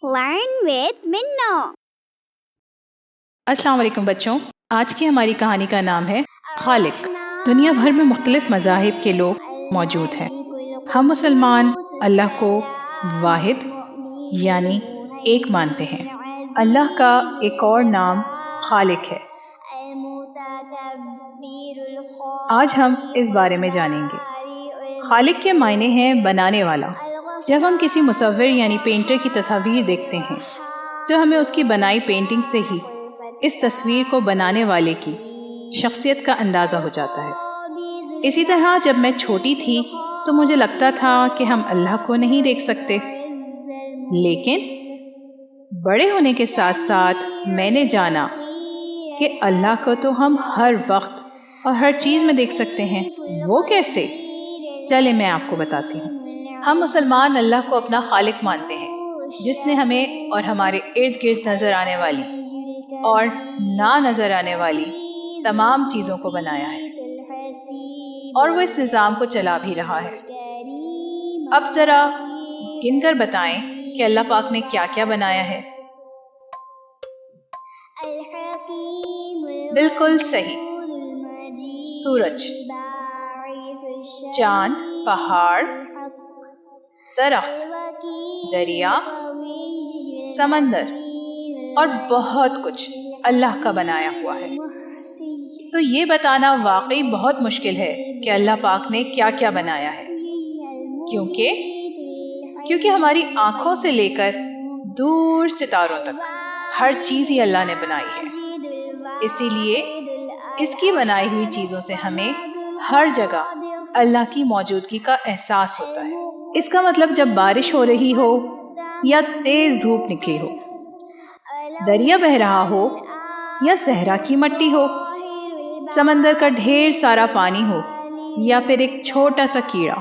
Learn with Minno. السلام علیکم بچوں، آج کی ہماری کہانی کا نام ہے خالق۔ دنیا بھر میں مختلف مذاہب کے لوگ موجود ہیں۔ ہم مسلمان اللہ کو واحد یعنی ایک مانتے ہیں۔ اللہ کا ایک اور نام خالق ہے۔ آج ہم اس بارے میں جانیں گے۔ خالق کے معنی ہیں بنانے والا۔ جب ہم کسی مصور یعنی پینٹر کی تصاویر دیکھتے ہیں تو ہمیں اس کی بنائی پینٹنگ سے ہی اس تصویر کو بنانے والے کی شخصیت کا اندازہ ہو جاتا ہے۔ اسی طرح جب میں چھوٹی تھی تو مجھے لگتا تھا کہ ہم اللہ کو نہیں دیکھ سکتے، لیکن بڑے ہونے کے ساتھ ساتھ میں نے جانا کہ اللہ کو تو ہم ہر وقت اور ہر چیز میں دیکھ سکتے ہیں۔ وہ کیسے؟ چلے میں آپ کو بتاتی ہوں۔ ہم مسلمان اللہ کو اپنا خالق مانتے ہیں، جس نے ہمیں اور ہمارے ارد گرد نظر آنے والی اور نہ نظر آنے والی تمام چیزوں کو بنایا ہے، اور وہ اس نظام کو چلا بھی رہا ہے۔ اب ذرا گن کر بتائیں کہ اللہ پاک نے کیا کیا بنایا ہے؟ بالکل صحیح، سورج، چاند، پہاڑ، درخت، دریا، سمندر اور بہت کچھ اللہ کا بنایا ہوا ہے۔ تو یہ بتانا واقعی بہت مشکل ہے کہ اللہ پاک نے کیا کیا بنایا ہے، کیونکہ ہماری آنکھوں سے لے کر دور ستاروں تک ہر چیز ہی اللہ نے بنائی ہے۔ اسی لیے اس کی بنائی ہوئی چیزوں سے ہمیں ہر جگہ اللہ کی موجودگی کا احساس ہوتا ہے۔ اس کا مطلب جب بارش ہو رہی ہو یا تیز دھوپ نکلی ہو، دریا بہہ رہا ہو یا صحرا کی مٹی ہو، سمندر کا ڈھیر سارا پانی ہو یا پھر ایک چھوٹا سا کیڑا،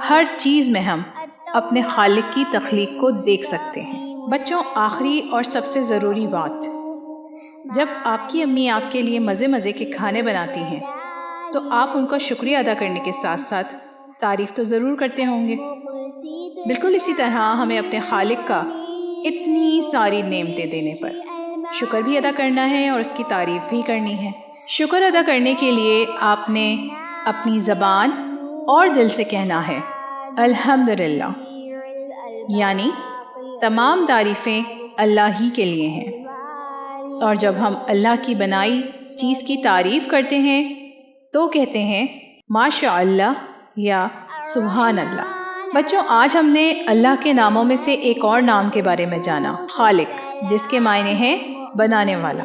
ہر چیز میں ہم اپنے خالق کی تخلیق کو دیکھ سکتے ہیں۔ بچوں، آخری اور سب سے ضروری بات، جب آپ کی امی آپ کے لیے مزے مزے کے کھانے بناتی ہیں تو آپ ان کا شکریہ ادا کرنے کے ساتھ ساتھ تعریف تو ضرور کرتے ہوں گے۔ بالکل اسی طرح ہمیں اپنے خالق کا اتنی ساری نعمتیں دینے پر شکر بھی ادا کرنا ہے اور اس کی تعریف بھی کرنی ہے۔ شکر ادا کرنے کے لیے آپ نے اپنی زبان اور دل سے کہنا ہے الحمدللہ، یعنی تمام تعریفیں اللہ ہی کے لیے ہیں۔ اور جب ہم اللہ کی بنائی چیز کی تعریف کرتے ہیں تو کہتے ہیں ماشاء اللہ یا سبحان اللہ۔ بچوں، آج ہم نے اللہ کے ناموں میں سے ایک اور نام کے بارے میں جانا، خالق، جس کے معنی ہیں بنانے والا۔